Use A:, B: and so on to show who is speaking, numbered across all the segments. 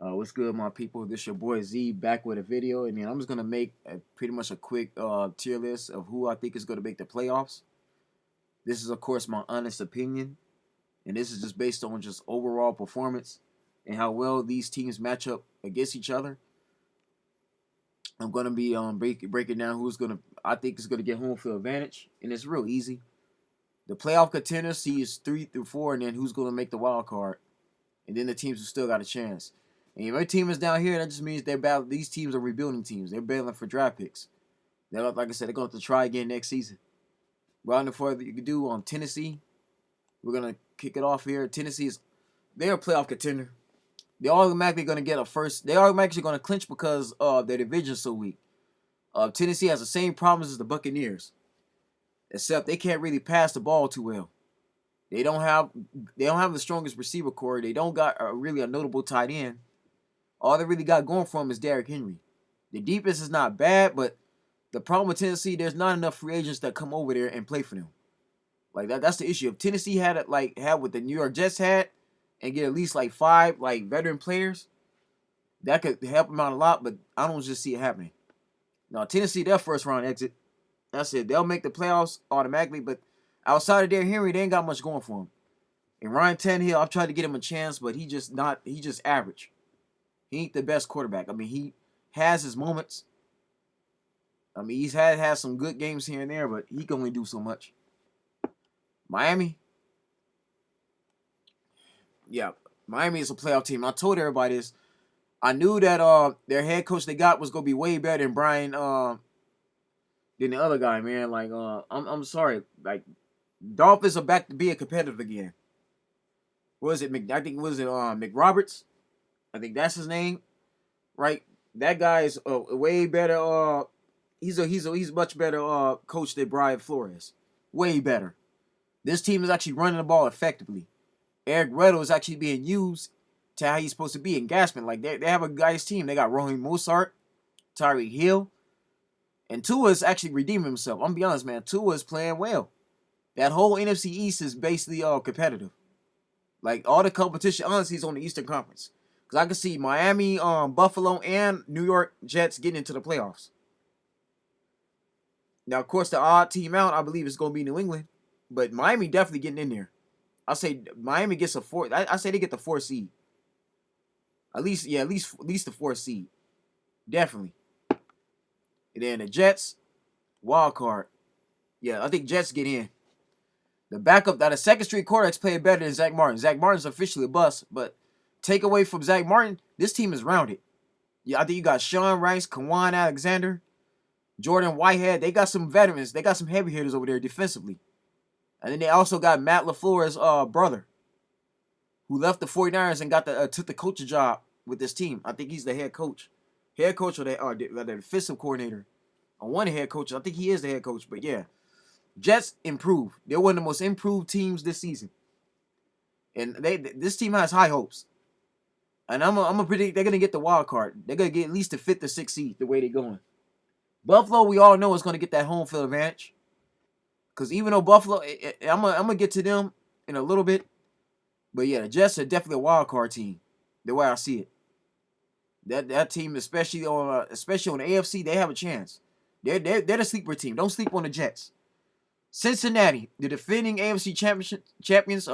A: What's good, my people? This your boy Z back with a video, and then I'm just gonna make pretty much a quick tier list of who I think is gonna make the playoffs. This is, of course, my honest opinion, and this is just based on just overall performance and how well these teams match up against each other. I'm gonna be breaking down who's gonna I think is gonna get home field advantage, and it's real easy. The playoff contenders seeds 3 through 4, and then who's gonna make the wild card, and then the teams who still got a chance. And if your team is down here, that just means these teams are rebuilding teams. They're battling for draft picks. They're, like I said, they're going to have to try again next season. Without further you can do on Tennessee, we're gonna kick it off here. They're a playoff contender. They're automatically gonna get a first. They automatically gonna clinch because their division's so weak. Tennessee has the same problems as the Buccaneers, except they can't really pass the ball too well. They don't have the strongest receiver core. They don't got really a notable tight end. All they really got going for them is Derrick Henry. The defense is not bad, but the problem with Tennessee, there's not enough free agents that come over there and play for them. Like that's the issue. If Tennessee had what the New York Jets had, and get at least like 5 veteran players, that could help them out a lot. But I don't just see it happening. Now Tennessee, their first round exit. That's it. They'll make the playoffs automatically, but outside of Derrick Henry, they ain't got much going for them. And Ryan Tannehill, I've tried to get him a chance, but he just average. He ain't the best quarterback. I mean, he has his moments. I mean, he's had some good games here and there, but he can only do so much. Miami, yeah, Miami is a playoff team. I told everybody this. I knew that their head coach they got was gonna be way better than Brian than the other guy, man. Like I'm sorry, like Dolphins are back to being competitive again. What was it? I think McRoberts. I think that's his name, right? That guy is way better. He's much better coach than Brian Flores. Way better. This team is actually running the ball effectively. Eric Weddle is actually being used to how he's supposed to be in Gassman. Like they have a guy's team. They got Raheem Mostert, Tyreek Hill, and Tua's actually redeeming himself. I'm gonna be honest, man. Tua's playing well. That whole NFC East is basically competitive. Like all the competition, honestly, is on the Eastern Conference. Because I can see Miami, Buffalo, and New York Jets getting into the playoffs. Now, of course, the odd team out, I believe, is going to be New England. But Miami definitely getting in there. I say Miami gets a 4. I say they get the 4 seed. At least the 4 seed. Definitely. And then the Jets, wild card. Yeah, I think Jets get in. The backup, that the second string quarterbacks play better than Zach Martin. Zach Martin's officially a bust, but take away from Zach Martin, this team is rounded. Yeah, I think you got Sean Rice, Kawan Alexander, Jordan Whitehead. They got some veterans. They got some heavy hitters over there defensively. And then they also got Matt LaFleur's brother, who left the 49ers and took the coaching job with this team. I think he's the head coach. Head coach or the defensive coordinator. I want a head coach. I think he is the head coach. But yeah, Jets improved. They're one of the most improved teams this season. And this team has high hopes. And I'm gonna predict they're gonna get the wild card. They're gonna get at least the 5th or 6th seed the way they're going. Buffalo, we all know is gonna get that home field advantage. Because even though Buffalo, I'm gonna get to them in a little bit. But yeah, the Jets are definitely a wild card team. The way I see it. That team, especially on the AFC, they have a chance. They're the sleeper team. Don't sleep on the Jets. Cincinnati, the defending AFC champions,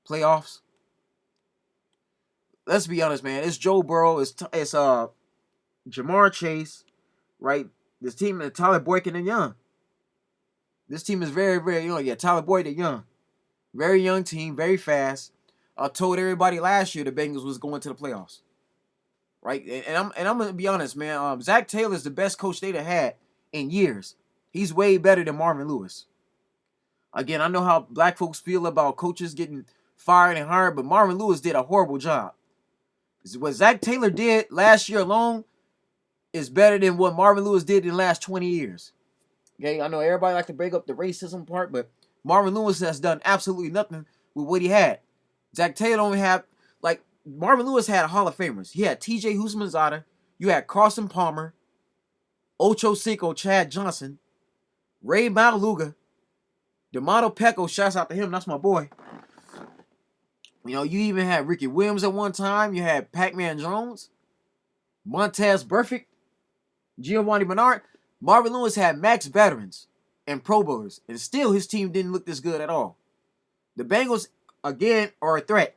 A: playoffs. Let's be honest, man. It's Joe Burrow. It's Jamar Chase, right? This team is Tyler Boykin and Young. This team is very, very young. Yeah, Tyler Boyd and Young. Very young team, very fast. I told everybody last year the Bengals was going to the playoffs. Right? And I'm gonna be honest, man. Zach Taylor's the best coach they've had in years. He's way better than Marvin Lewis. Again, I know how black folks feel about coaches getting fired and hired, but Marvin Lewis did a horrible job. What Zach Taylor did last year alone is better than what Marvin Lewis did in the last 20 years. Okay, I know everybody like to break up the racism part, but Marvin Lewis has done absolutely nothing with what he had. Zach Taylor only had, like, Marvin Lewis had Hall of Famers. He had T.J. Houshmandzadeh. You had Carson Palmer, Ocho Cinco, Chad Johnson, Ray Maluga, D'Amato Pecco. Shouts out to him. That's my boy. You know, you even had Ricky Williams at one time. You had Pac-Man Jones, Montez Burfict, Giovanni Bernard. Marvin Lewis had max veterans and Pro Bowlers, and still his team didn't look this good at all. The Bengals, again, are a threat.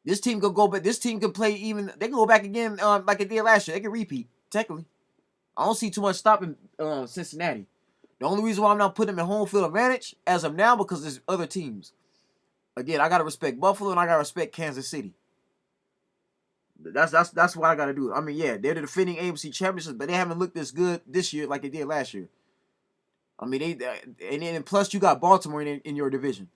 A: This team could go, but this team can play even. They can go back again like it did last year. They can repeat, technically. I don't see too much stopping Cincinnati. The only reason why I'm not putting them in home field advantage as of now because there's other teams. Again, I gotta respect Buffalo and I gotta respect Kansas City. That's what I gotta do. I mean, yeah, they're the defending AFC champions, but they haven't looked this good this year like they did last year. I mean, and plus you got Baltimore in your division.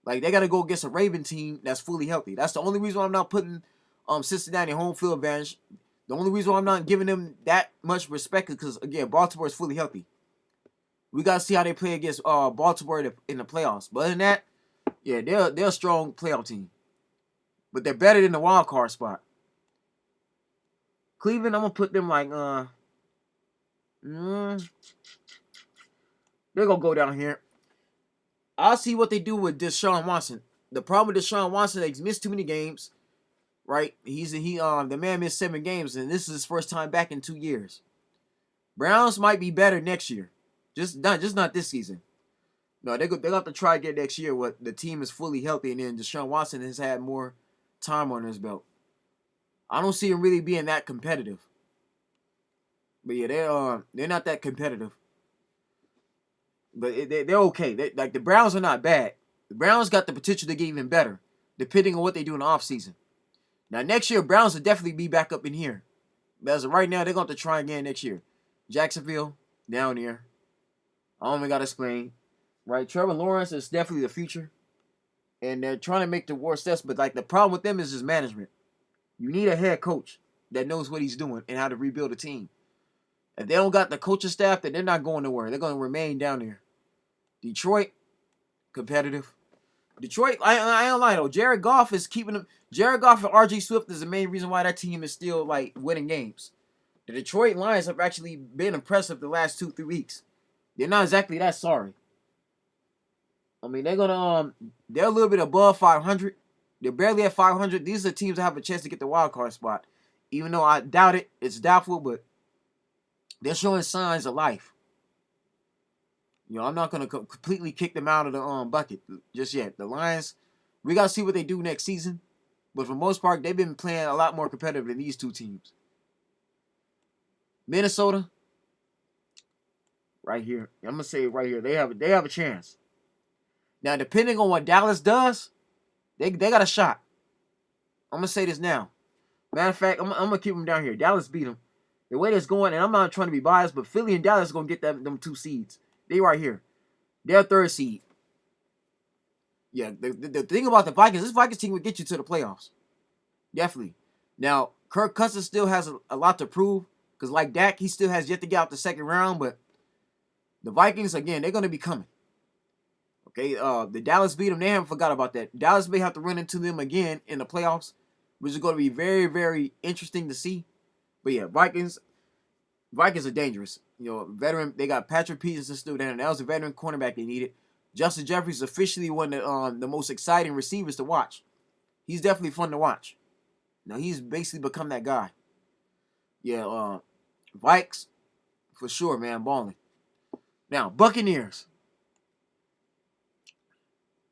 A: Like they gotta go against a Raven team that's fully healthy. That's the only reason why I'm not putting Cincinnati home field advantage. The only reason why I'm not giving them that much respect is because again, Baltimore is fully healthy. We gotta see how they play against Baltimore in the playoffs. But other than that, yeah, they're a strong playoff team. But they're better than the wild card spot. Cleveland, I'm gonna put them like they're gonna go down here. I'll see what they do with Deshaun Watson. The problem with Deshaun Watson, he's missed too many games. Right? The man missed 7 games, and this is his first time back in 2 years. Browns might be better next year. Just not this season. No, they have to try again next year where the team is fully healthy and then Deshaun Watson has had more time on his belt. I don't see him really being that competitive. But yeah, they're not that competitive. But they're okay. Like the Browns are not bad. The Browns got the potential to get even better, depending on what they do in the offseason. Now next year, Browns will definitely be back up in here. But as of right now, they're going to have to try again next year. Jacksonville, down here. I don't even got to explain. Right, Trevor Lawrence is definitely the future. And they're trying to make the worst steps. But like the problem with them is his management. You need a head coach that knows what he's doing and how to rebuild a team. If they don't got the coaching staff, then they're not going nowhere. They're going to remain down there. Detroit, competitive. Detroit, I don't lie though. Jared Goff is keeping them. Jared Goff and RG Swift is the main reason why that team is still like winning games. The Detroit Lions have actually been impressive the last 2-3 weeks. They're not exactly that sorry. I mean, they're a little bit above 500. They're barely at 500. These are teams that have a chance to get the wild card spot. Even though I doubt it, it's doubtful, but they're showing signs of life. You know, I'm not gonna completely kick them out of the bucket just yet. The Lions, we gotta see what they do next season. But for the most part, they've been playing a lot more competitive than these two teams. Minnesota, right here. I'm gonna say it right here. They have a chance. Now, depending on what Dallas does, they got a shot. I'm gonna say this now. Matter of fact, I'm gonna keep them down here. Dallas beat them. The way that's going, and I'm not trying to be biased, but Philly and Dallas are gonna get them 2 seeds. They right here. They're 3rd seed. Yeah, the thing about the Vikings, this Vikings team will get you to the playoffs. Definitely. Now, Kirk Cousins still has a lot to prove. Because like Dak, he still has yet to get out the 2nd round. But the Vikings, again, they're going to be coming. Okay, the Dallas beat them. They haven't forgot about that. Dallas may have to run into them again in the playoffs, which is going to be very, very interesting to see. But yeah, Vikings are dangerous. You know, veteran. They got Patrick Peterson still down. That was a veteran cornerback they needed. Justin Jefferson is officially one of the most exciting receivers to watch. He's definitely fun to watch. Now he's basically become that guy. Yeah, Vikes for sure, man, balling. Now Buccaneers,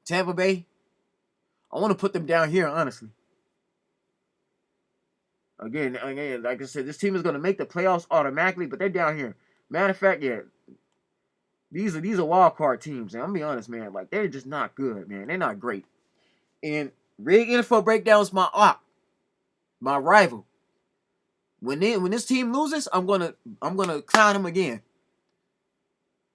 A: Tampa Bay. I want to put them down here, honestly. Again, like I said, this team is going to make the playoffs automatically, but they're down here. Matter of fact, yeah, these are wild card teams, and I'm gonna be honest, man. Like they're just not good, man. They're not great. And Rig NFL Breakdown is my rival. When this team loses, I'm gonna clown him again.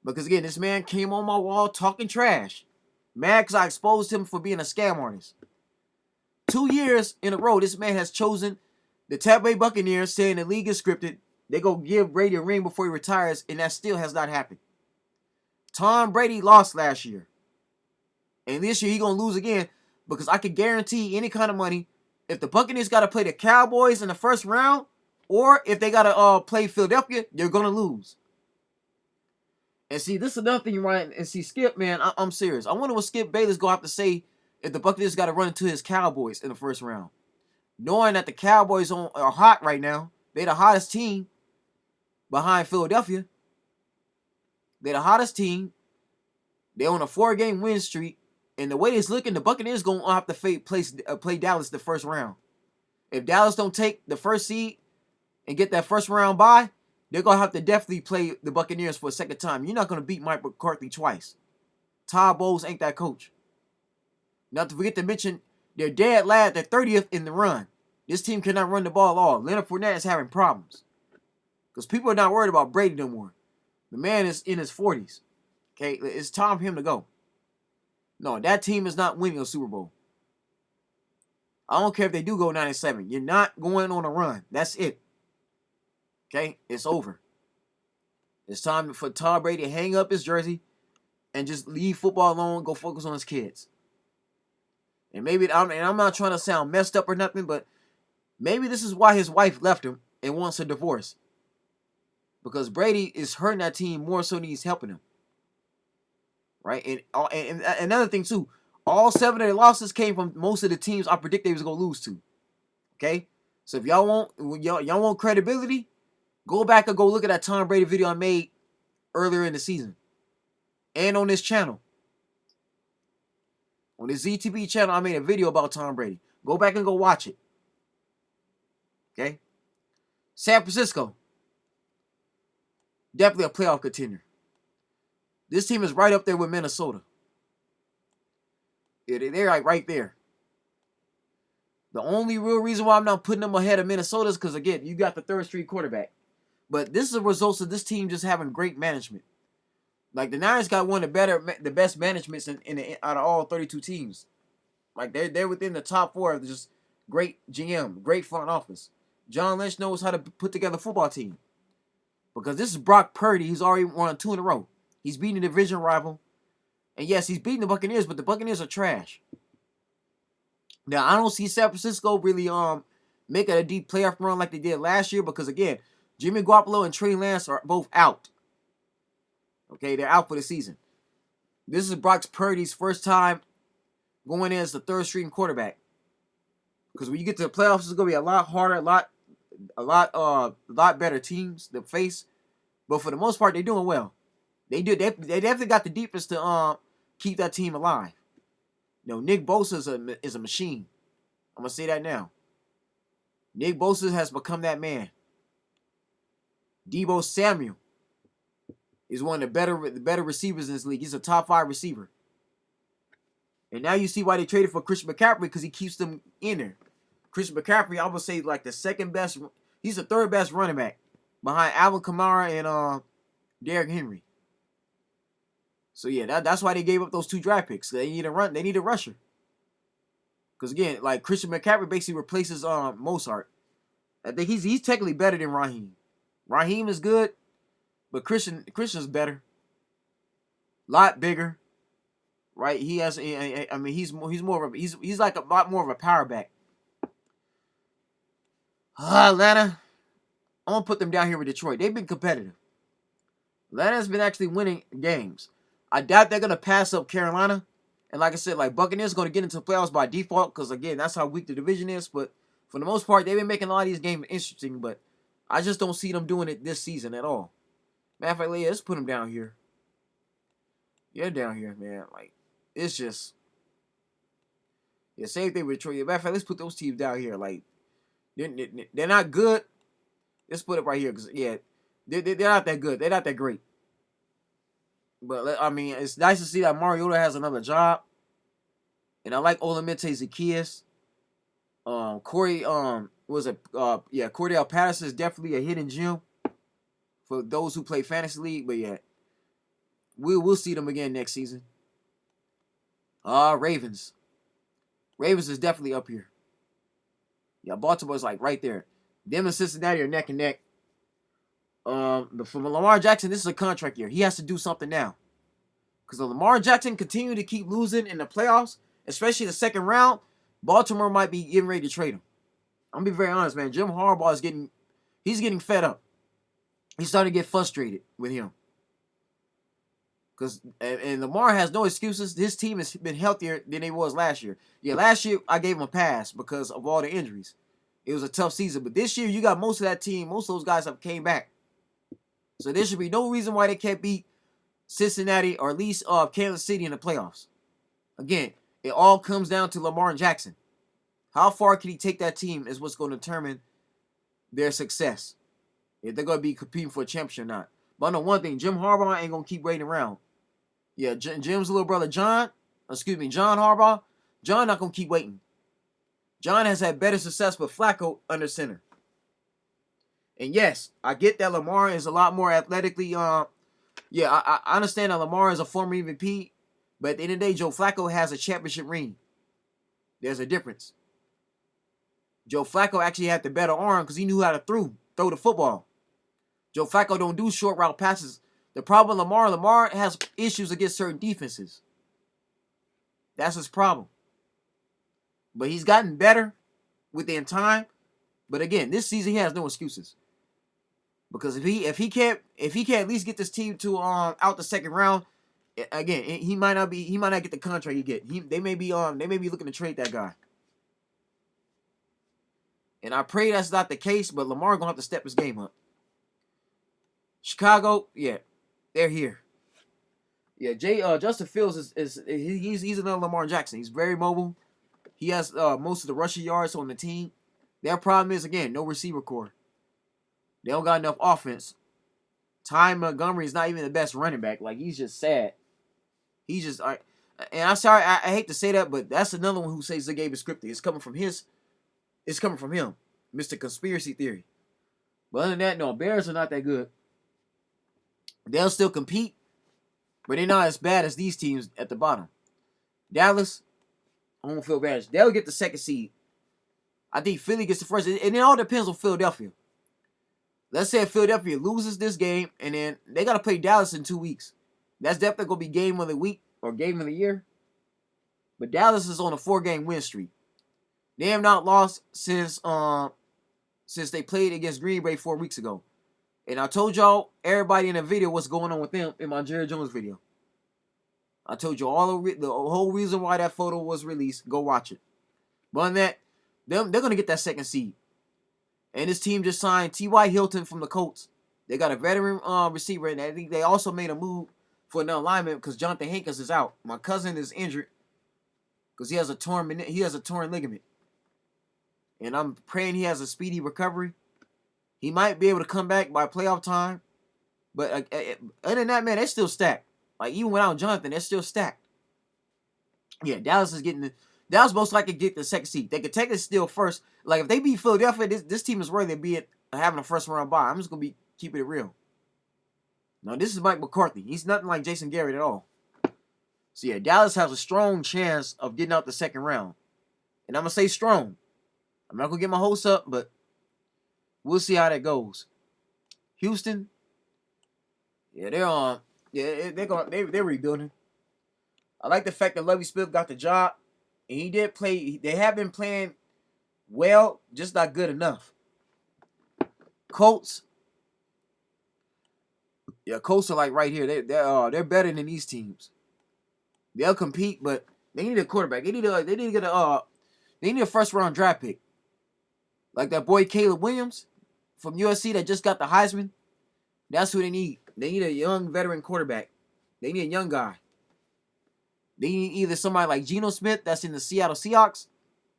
A: Because again, this man came on my wall talking trash. Mad because I exposed him for being a scam artist. 2 years in a row, this man has chosen the Tampa Bay Buccaneers, saying the league is scripted. They go give Brady a ring before he retires, and that still has not happened. Tom Brady lost last year. And this year he gonna lose again because I can guarantee any kind of money if the Buccaneers gotta play the Cowboys in the 1st round, or if they gotta play Philadelphia, they're gonna lose. And see, this is another thing, Ryan. And see, Skip, man, I'm serious. I wonder what Skip Bayless gonna have to say if the Buccaneers got to run into his Cowboys in the first round, knowing that the Cowboys are hot right now. They're the hottest team behind Philadelphia. They're the hottest team. They're on a 4-game win streak. And the way it's looking, the Buccaneers going to have to play Dallas the first round. If Dallas don't take the first seed and get that first round bye, they're going to have to definitely play the Buccaneers for a second time. You're not going to beat Mike McCarthy twice. Todd Bowles ain't that coach. Not to forget to mention, they're dead last. They're 30th in the run. This team cannot run the ball at all. Leonard Fournette is having problems. Because people are not worried about Brady no more. The man is in his 40s. Okay, it's time for him to go. No, that team is not winning a Super Bowl. I don't care if they do go 9-7. You're not going on a run. That's it. Okay, it's over. It's time for Tom Brady to hang up his jersey and just leave football alone, go focus on his kids. And maybe, I'm not trying to sound messed up or nothing, but maybe this is why his wife left him and wants a divorce. Because Brady is hurting that team more so than he's helping them. Right? And another thing, too. All 7 of their losses came from most of the teams I predict they was going to lose to. Okay? So if y'all want credibility, go back and go look at that Tom Brady video I made earlier in the season. And on this channel. On the ZT.V channel, I made a video about Tom Brady. Go back and go watch it. Okay? San Francisco. Definitely a playoff contender. This team is right up there with Minnesota. Yeah, they're like right there. The only real reason why I'm not putting them ahead of Minnesota is because, again, you got the third-string quarterback. But this is a result of this team just having great management. Like, the Niners got one of the best managements out of all 32 teams. Like, they're within the top 4 of just great GM, great front office. John Lynch knows how to put together a football team. Because this is Brock Purdy. He's already won 2 in a row. He's beating a division rival. And yes, he's beating the Buccaneers, but the Buccaneers are trash. Now, I don't see San Francisco really making a deep playoff run like they did last year because, again, Jimmy Garoppolo and Trey Lance are both out. Okay, they're out for the season. This is Brock Purdy's first time going in as the third-string quarterback. Because when you get to the playoffs, it's going to be a lot harder, a lot better teams to face. But for the most part, they're doing well. They definitely got the defense to keep that team alive. You know, Nick Bosa is a machine. I'm gonna say that now. Nick Bosa has become that man. Deebo Samuel is one of the better receivers in this league. He's a top 5 receiver. And now you see why they traded for Christian McCaffrey, because he keeps them in there. Christian McCaffrey, I would say, like the second best. He's the third best running back behind Alvin Kamara and Derrick Henry. So yeah, that's why they gave up those 2 draft picks. They need a rusher. Because again, like Christian McCaffrey basically replaces Mozart. I think he's technically better than Raheem. Raheem is good, but Christian's better. A lot bigger. Right? He has he's like a lot more of a power back. Atlanta. I'm gonna put them down here with Detroit. They've been competitive. Atlanta's been actually winning games. I doubt they're going to pass up Carolina. And like I said, like Buccaneers going to get into the playoffs by default because, again, that's how weak the division is. But for the most part, they've been making a lot of these games interesting. But I just don't see them doing it this season at all. Matter of fact, yeah, let's put them down here. Yeah, down here, man. Like, it's just... Yeah, same thing with Detroit. Matter of fact, let's put those teams down here. Like, they're not good. Let's put it right here because, yeah, they're not that good. They're not that great. But, I mean, it's nice to see that Mariota has another job. And I like Olamide Zaccheaus. Cordell Patterson is definitely a hidden gem for those who play Fantasy League. But, yeah, we'll see them again next season. Ravens. Ravens is definitely up here. Yeah, Baltimore's like right there. Them and Cincinnati are neck and neck. For Lamar Jackson, this is a contract year. He has to do something now. Because if Lamar Jackson continue to keep losing in the playoffs, especially the second round, Baltimore might be getting ready to trade him. I'm gonna be very honest, man. Jim Harbaugh is getting fed up. He's starting to get frustrated with him. And Lamar has no excuses. His team has been healthier than they was last year. Yeah, last year I gave him a pass because of all the injuries. It was a tough season. But this year you got most of that team. Most of those guys have came back. So there should be no reason why they can't beat Cincinnati or at least Kansas City in the playoffs. Again, it all comes down to Lamar and Jackson. How far can he take that team is what's going to determine their success. If they're going to be competing for a championship or not. But I know one thing, Jim Harbaugh ain't going to keep waiting around. Yeah, Jim's little brother John Harbaugh, John not going to keep waiting. John has had better success with Flacco under center. And yes, I get that Lamar is a lot more athletically. I understand that Lamar is a former MVP, but at the end of the day, Joe Flacco has a championship ring. There's a difference. Joe Flacco actually had the better arm because he knew how to throw the football. Joe Flacco don't do short route passes. The problem with Lamar has issues against certain defenses. That's his problem. But he's gotten better within time. But again, this season he has no excuses. Because if he can't at least get this team to out the second round, again, he might not get the contract he get. They may be looking to trade that guy. And I pray that's not the case, but Lamar gonna have to step his game up. Chicago, yeah, they're here. Yeah, Justin Fields he's another Lamar Jackson. He's very mobile. He has most of the rushing yards on the team. Their problem is, again, no receiver core. They don't got enough offense. Ty Montgomery is not even the best running back. Like, he's just sad. He's just and I'm sorry, I hate to say that, but that's another one who says the game is scripted. It's coming from him, Mr. Conspiracy Theory. But other than that, no, Bears are not that good. They'll still compete, but they're not as bad as these teams at the bottom. Dallas, home field advantage. They'll get the second seed. I think Philly gets the first. And it all depends on Philadelphia. Let's say if Philadelphia loses this game, and then they got to play Dallas in 2 weeks. That's definitely going to be game of the week or game of the year. But Dallas is on a 4-game win streak. They have not lost since they played against Green Bay 4 weeks ago. And I told y'all, everybody in the video, what's going on with them in my Jerry Jones video. I told you all the whole reason why that photo was released. Go watch it. But on that, they're going to get that second seed. And this team just signed T.Y. Hilton from the Colts. They got a veteran receiver, and I think they also made a move for another lineman because Jonathan Hankins is out. My cousin is injured because he has a torn ligament. And I'm praying he has a speedy recovery. He might be able to come back by playoff time. But other than that, man, they're still stacked. Like, even without Jonathan, they're still stacked. Yeah, Dallas most likely get the second seed. They could technically steal first. Like, if they beat Philadelphia, this team is worthy of having a first-round bye. I'm just going to be keeping it real. No, this is Mike McCarthy. He's nothing like Jason Garrett at all. So, yeah, Dallas has a strong chance of getting out the second round. And I'm going to say strong. I'm not going to get my hopes up, but we'll see how that goes. Houston, yeah, they're rebuilding. I like the fact that Lovie Smith got the job, and he did play. They have been playing well, just not good enough. Colts, yeah, Colts are like right here. They're better than these teams. They'll compete, but they need a quarterback. They need a first round draft pick, like that boy Caleb Williams from USC that just got the Heisman. That's who they need. They need a young veteran quarterback. They need a young guy. They need either somebody like Geno Smith that's in the Seattle Seahawks,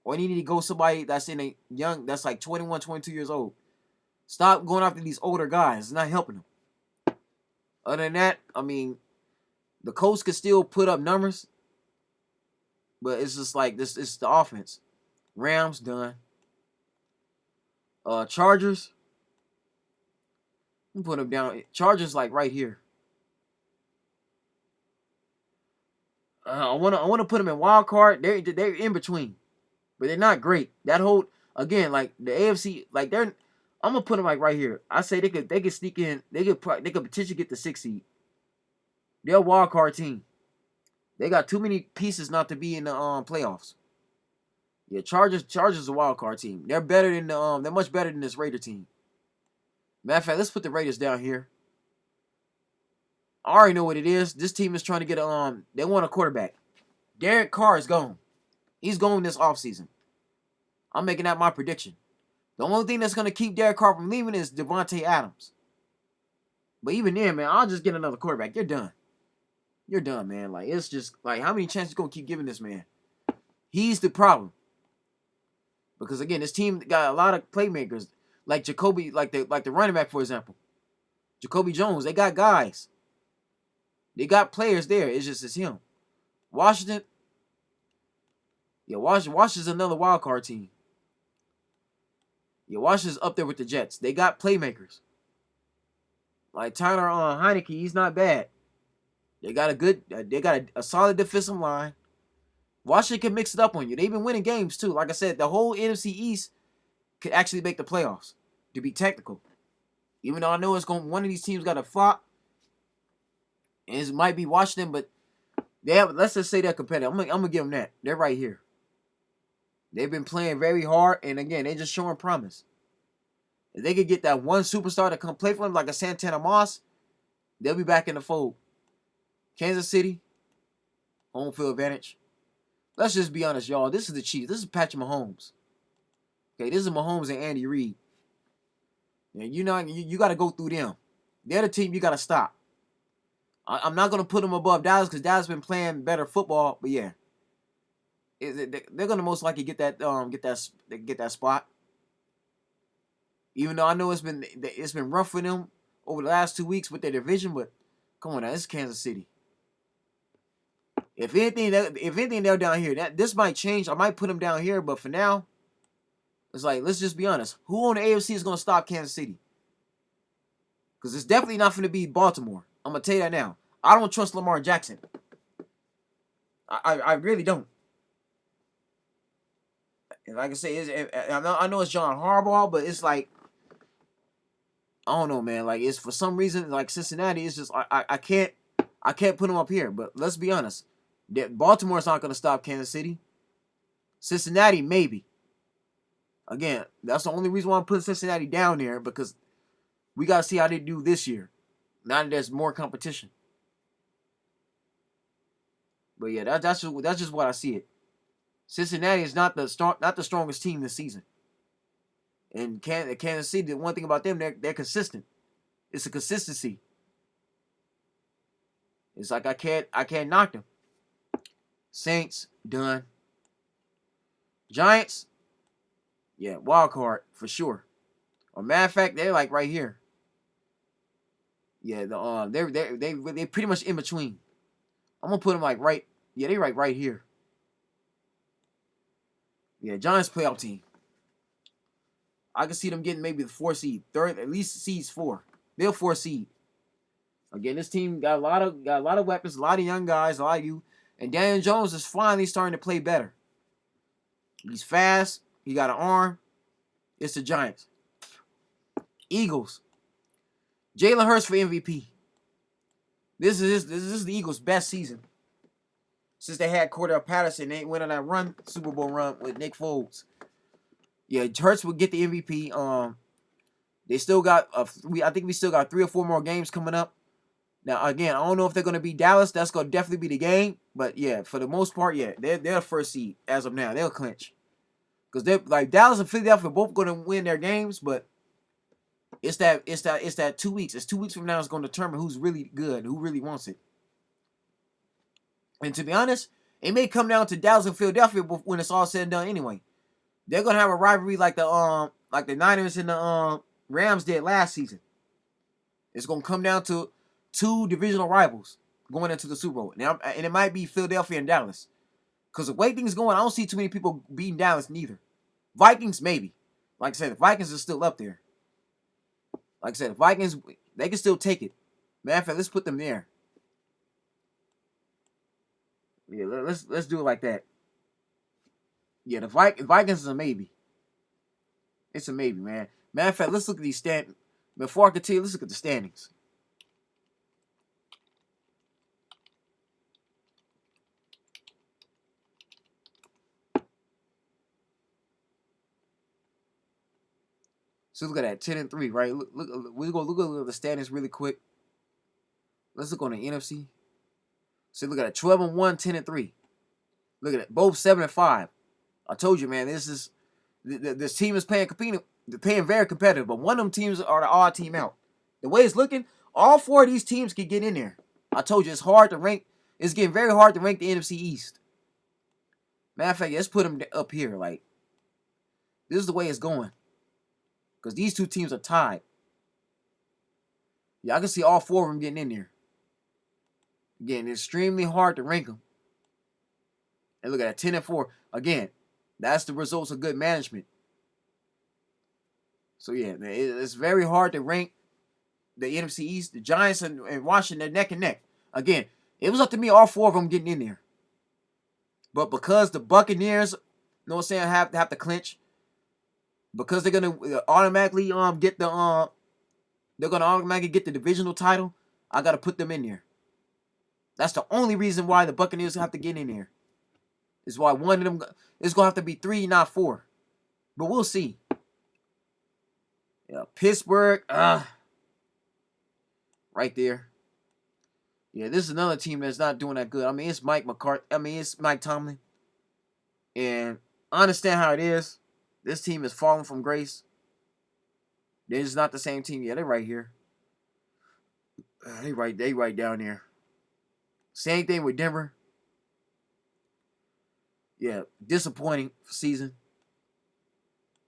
A: or they need to go somebody that's that's like 21, 22 years old. Stop going after these older guys. It's not helping them. Other than that, I mean, the Colts could still put up numbers, but it's just like this. It's the offense. Rams done. Chargers. Let me put them down. Chargers like right here. I wanna put them in wild card. They're in between, but they're not great. That whole again like the AFC like they're. I'm gonna put them like right here. I say they could sneak in. They could potentially get the 6th seed. They're a wild card team. They got too many pieces not to be in the playoffs. Yeah, Chargers a wild card team. They're better than they're much better than this Raider team. Matter of fact, let's put the Raiders down here. I already know what it is. This team is trying to get they want a quarterback. Derek Carr is gone. He's gone this offseason. I'm making that my prediction. The only thing that's gonna keep Derek Carr from leaving is Devontae Adams. But even then, man, I'll just get another quarterback. You're done. You're done, man. Like, it's just like, how many chances you gonna keep giving this man? He's the problem. Because again, this team got a lot of playmakers, like Jacoby, like the running back, for example. Jacoby Jones. They got guys. They got players there. It's him. Washington. Yeah, Washington's another wild card team. Yeah, Washington's up there with the Jets. They got playmakers. Like Tyler Heineke, he's not bad. They got a solid defensive line. Washington can mix it up on you. They've been winning games too. Like I said, the whole NFC East could actually make the playoffs. To be technical, even though I know one of these teams got to flop, and it might be Washington, but let's just say they're competitive. I'm gonna give them that. They're right here. They've been playing very hard, and again, they're just showing promise. If they could get that one superstar to come play for them, like a Santana Moss, they'll be back in the fold. Kansas City, home field advantage. Let's just be honest, y'all. This is the Chiefs. This is Patrick Mahomes. Okay, this is Mahomes and Andy Reid. And you got to go through them. They're the team you got to stop. I'm not going to put them above Dallas because Dallas been playing better football. But yeah, they're going to most likely get that spot. Even though I know it's been rough for them over the last 2 weeks with their division, but come on now, it's Kansas City. If anything, they're down here. This might change. I might put them down here, but for now, it's like, let's just be honest. Who on the AFC is going to stop Kansas City? Because it's definitely not going to be Baltimore. I'm going to tell you that now. I don't trust Lamar Jackson. I really don't. And like I say, I know it's John Harbaugh, but it's like, I don't know, man. Like, it's for some reason, like Cincinnati, it's just, I can't put them up here. But let's be honest. Baltimore's not going to stop Kansas City. Cincinnati, maybe. Again, that's the only reason why I'm putting Cincinnati down there, because we got to see how they do this year. Now that there's more competition. But yeah, that's just what I see it. Cincinnati is not the strongest team this season. And Kansas City, the one thing about them, they're consistent. It's a consistency. It's like I can't knock them. Saints, done. Giants, yeah, wild card for sure. Or matter of fact, they're like right here. Yeah, they pretty much in between. I'm gonna put them like right. Yeah, they right here. Yeah, Giants playoff team. I can see them getting maybe the 4 seed, third, at least seeds 4. They're 4 seed. Again, this team got a lot of weapons, a lot of young guys, a lot of you, and Daniel Jones is finally starting to play better. He's fast. He got an arm. It's the Giants. Eagles. Jalen Hurts for MVP. This is the Eagles' best season since they had Cordell Patterson. They went on that Super Bowl run with Nick Foles. Yeah, Hurts will get the MVP. They still got I think we still got 3 or 4 more games coming up. Now again, I don't know if they're gonna be Dallas. That's gonna definitely be the game. But yeah, for the most part, yeah, they're the first seed as of now. They'll clinch because they're like Dallas and Philadelphia both gonna win their games, but it's that 2 weeks. It's 2 weeks from now. It's gonna determine who's really good, who really wants it. And to be honest, it may come down to Dallas and Philadelphia when it's all said and done. Anyway, they're gonna have a rivalry like the Niners and the Rams did last season. It's gonna come down to 2 divisional rivals going into the Super Bowl. Now, and it might be Philadelphia and Dallas. Because the way things going, I don't see too many people beating Dallas neither. Vikings, maybe. Like I said, the Vikings are still up there. Like I said, the Vikings, they can still take it. Matter of fact, let's put them there. Yeah, let's do it like that. Yeah, the Vikings is a maybe. It's a maybe, man. Matter of fact, let's look at these standings. Before I continue, let's look at the standings. So look at that, 10-3, right? We're gonna look at the standings really quick. Let's look on the NFC. So look at it, 12-1, 10-3. Look at it, both 7-5. I told you, man, this team is paying very competitive, but one of them teams are the odd team out. The way it's looking, all four of these teams can get in there. I told you it's hard to rank. It's getting very hard to rank the NFC East. Matter of fact, let's put them up here. Like, this is the way it's going. Because these two teams are tied. Yeah, I can see all four of them getting in there. Again, it's extremely hard to rank them. And look at that, 10-4. Again, that's the results of good management. So, yeah, it's very hard to rank the NFC East. The Giants and Washington neck and neck. Again, it was up to me, all four of them getting in there. But because the Buccaneers, you know what I'm saying, have to clinch, because they're gonna automatically get the divisional title, I gotta put them in there. That's the only reason why the Buccaneers have to get in there. Is why one of them is gonna have to be 3, not 4. But we'll see. Yeah, Pittsburgh, right there. Yeah, this is another team that's not doing that good. I mean, it's Mike McCarthy. I mean, it's Mike Tomlin. And I understand how it is. This team is falling from grace. They're just not the same team. Yeah, they're right here. They right down there. Same thing with Denver. Yeah, disappointing season.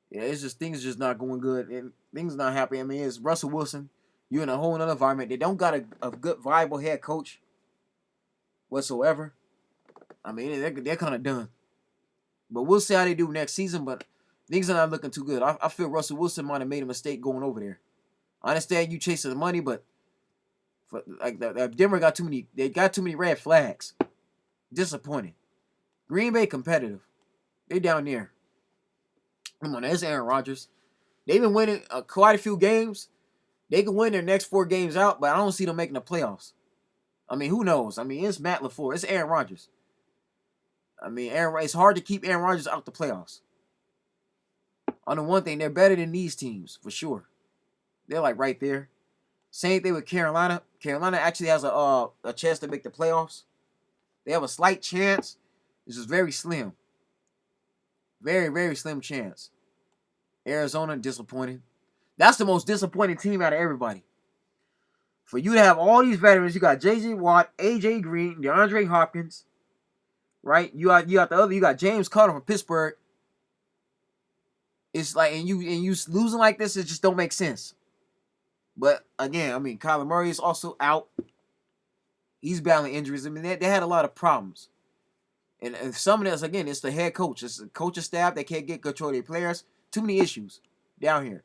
A: Yeah, it's just things just not going good. And things not happy. I mean, it's Russell Wilson. You're in a whole other environment. They don't got a good, viable head coach whatsoever. I mean, they're kind of done. But we'll see how they do next season. But things are not looking too good. I feel Russell Wilson might have made a mistake going over there. I understand you chasing the money, but Denver got too many. They got too many red flags. Disappointing. Green Bay competitive. They down there. Come on, there's Aaron Rodgers. They've been winning quite a few games. They can win their next 4 games out, but I don't see them making the playoffs. I mean, who knows? I mean, it's Matt LaFleur. It's Aaron Rodgers. I mean, it's hard to keep Aaron Rodgers out the playoffs. I know one thing, they're better than these teams, for sure. They're like right there. Same thing with Carolina. Carolina actually has a chance to make the playoffs. They have a slight chance. It's just very slim. Very, very slim chance. Arizona, disappointing. That's the most disappointing team out of everybody. For you to have all these veterans, you got J.J. Watt, A.J. Green, DeAndre Hopkins, right? You got James Conner from Pittsburgh. It's like, and you losing like this, it just don't make sense. But again, I mean, Kyler Murray is also out. He's battling injuries. I mean, they had a lot of problems. And some of this, again, it's the head coach. It's the coaching staff. They can't get control of their players. Too many issues down here.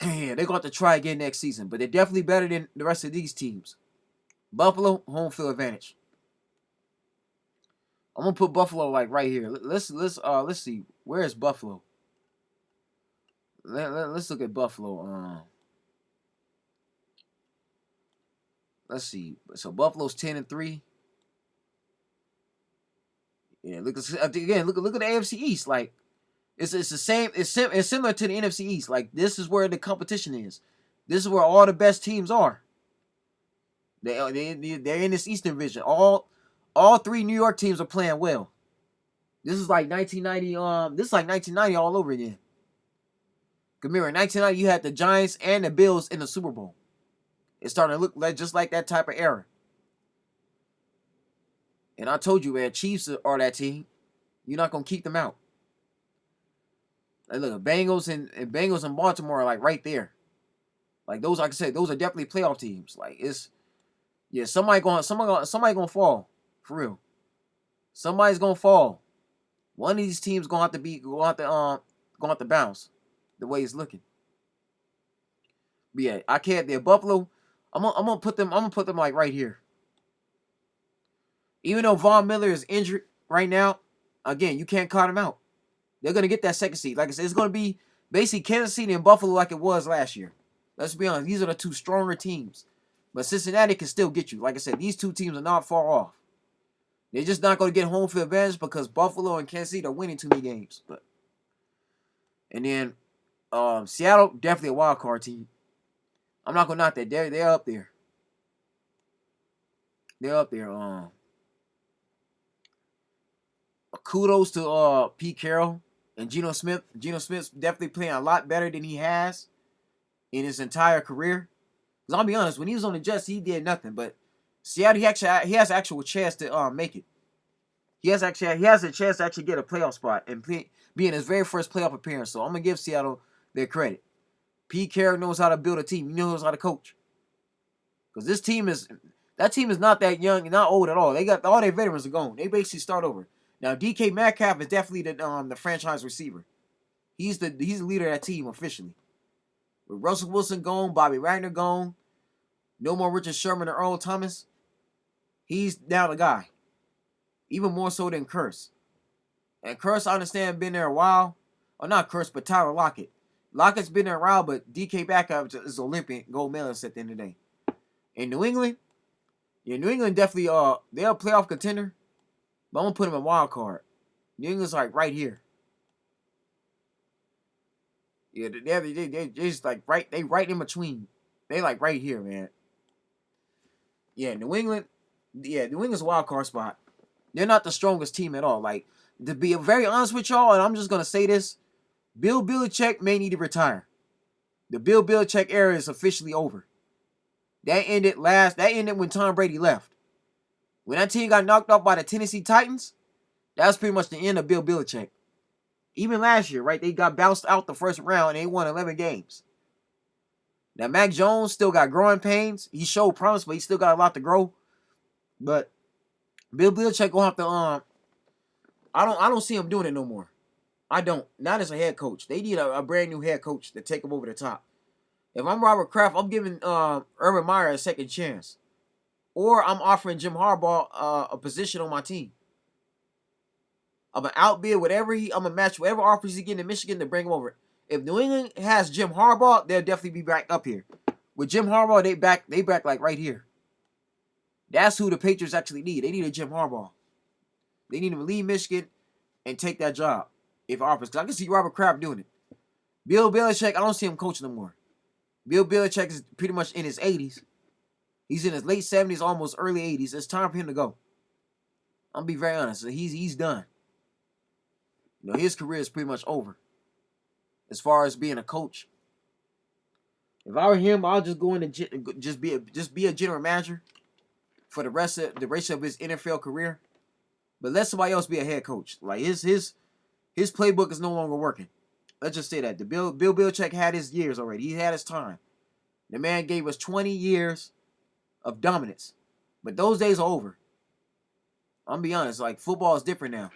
A: Yeah, they're going to try again next season. But they're definitely better than the rest of these teams. Buffalo, home field advantage. I'm going to put Buffalo like right here. Let's see. Where is Buffalo? Let's look at Buffalo. Let's see. So Buffalo's 10-3. Yeah, look at the AFC East. Like, it's the same. It's similar to the NFC East. Like, this is where the competition is. This is where all the best teams are. They're in this Eastern Division. All 3 New York teams are playing well. This is like 1990. This is like 1990 all over again. Remember, in 1990, you had the Giants and the Bills in the Super Bowl. It's starting to look like just like that type of era. And I told you, man, Chiefs are that team. You're not gonna keep them out. Like, look, Bengals and Baltimore are like right there. Like those, like I said, those are definitely playoff teams. Like somebody gonna fall for real. Somebody's gonna fall. One of these teams gonna have to bounce. The way it's looking. But yeah, I can't. They're Buffalo. I'm gonna put them like right here. Even though Von Miller is injured right now, again, you can't count him out. They're going to get that second seed. Like I said, it's going to be basically Kansas City and Buffalo like it was last year. Let's be honest. These are the 2 stronger teams. But Cincinnati can still get you. Like I said, these 2 teams are not far off. They're just not going to get home field advantage because Buffalo and Kansas City are winning too many games. And then Seattle, definitely a wild card team. I'm not going to knock that. They're up there. They're up there. Kudos to Pete Carroll and Geno Smith. Geno Smith's definitely playing a lot better than he has in his entire career. Because I'll be honest, when he was on the Jets, he did nothing. But Seattle, he has an actual chance to make it. He has a chance to actually get a playoff spot and be in his very first playoff appearance. So I'm gonna give Seattle their credit. Pete Carroll knows how to build a team. He knows how to coach. Because this team is not that young, not old at all. They got all their veterans are gone. They basically start over. Now DK Metcalf is definitely the franchise receiver. He's the leader of that team officially. With Russell Wilson gone, Bobby Wagner gone, no more Richard Sherman or Earl Thomas. He's now the guy. Even more so than Curse. And Curse, I understand, been there a while. Or not Curse, but Tyler Lockett. Lockett's been there a while, but DK Metcalf is Olympic gold medalist at the end of the day. In New England, New England definitely they're a playoff contender, but I'm gonna put them in wild card. New England's like right here. Yeah, they just like right in between. They like right here, man. Yeah, New England's a wild card spot. They're not the strongest team at all. Like, to be very honest with y'all, and I'm just gonna say this, Bill Belichick may need to retire. The Bill Belichick era is officially over. That ended when Tom Brady left. When that team got knocked off by the Tennessee Titans, that was pretty much the end of Bill Belichick. Even last year, right? They got bounced out the first round and they won 11 games. Now, Mac Jones still got growing pains. He showed promise, but he still got a lot to grow. But Bill Belichick gonna have to I don't see him doing it no more. I don't. Not as a head coach. They need a brand new head coach to take him over the top. If I'm Robert Kraft, I'm giving Urban Meyer a second chance. Or I'm offering Jim Harbaugh a position on my team. I'm going to outbid I'm going to match whatever offers he get in Michigan to bring him over. If New England has Jim Harbaugh, they'll definitely be back up here. With Jim Harbaugh, they back like right here. That's who the Patriots actually need. They need a Jim Harbaugh. They need him to leave Michigan and take that job if offers. Because I can see Robert Kraft doing it. Bill Belichick, I don't see him coaching no more. Bill Belichick is pretty much in his 80s. He's in his late 70s, almost early 80s. It's time for him to go. I'm going to be very honest. He's done. You know, his career is pretty much over. As far as being a coach. If I were him, I'll just go in and just be a general manager for the rest of his NFL career. But let somebody else be a head coach. Like his playbook is no longer working. Let's just say that. Bill Belichick had his years already. He had his time. The man gave us 20 years of dominance. But those days are over. I'm gonna be honest, like football is different now.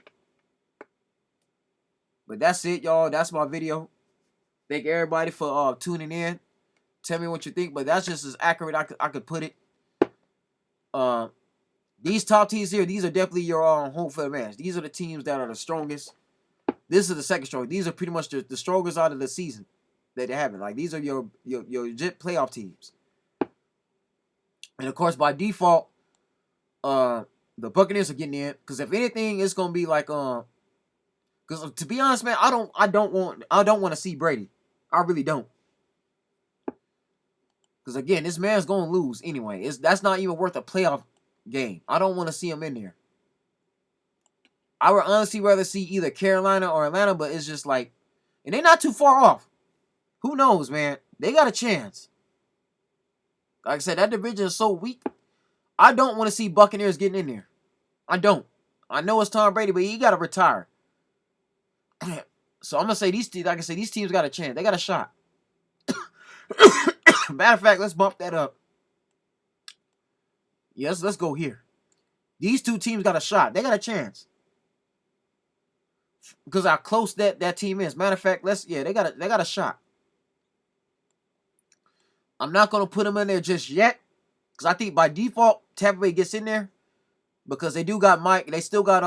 A: But that's it, y'all. That's my video. Thank everybody for tuning in. Tell me what you think, but that's just as accurate I could put it. These top teams here, these are definitely your home for the match. These are the teams that are the strongest. This is the second strongest. These are pretty much the strongest out of the season that they haven't. Like these are your legit playoff teams. And of course, by default, the Buccaneers are getting in because if anything, it's gonna be like because to be honest, man, I don't want to see Brady. I really don't. Because again, this man's gonna lose anyway. That's not even worth a playoff game. I don't want to see him in there. I would honestly rather see either Carolina or Atlanta, but it's just like, and they're not too far off. Who knows, man? They got a chance. Like I said, that division is so weak. I don't want to see Buccaneers getting in there. I don't. I know it's Tom Brady, but he got to retire. So I'm gonna say these teams got a chance. They got a shot. Matter of fact, let's bump that up. Yes, let's go here. These two teams got a shot. They got a chance. Because how close that team is. Matter of fact, they got a shot. I'm not gonna put them in there just yet. Because I think by default, Tampa Bay gets in there. Because they do got Mike. They still got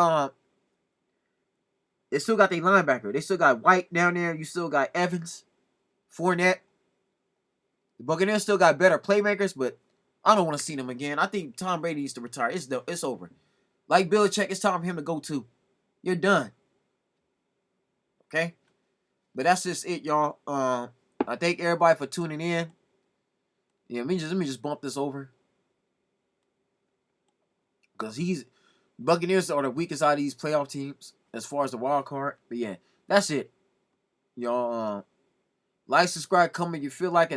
A: their linebacker. They still got White down there. You still got Evans, Fournette. The Buccaneers still got better playmakers, but I don't want to see them again. I think Tom Brady needs to retire. It's over. Like Belichick, it's time for him to go too. You're done. Okay? But that's just it, y'all. I thank everybody for tuning in. Yeah, let me just bump this over. because Buccaneers are the weakest out of these playoff teams as far as the wild card. But yeah, that's it. Y'all like, subscribe, comment. You feel like it.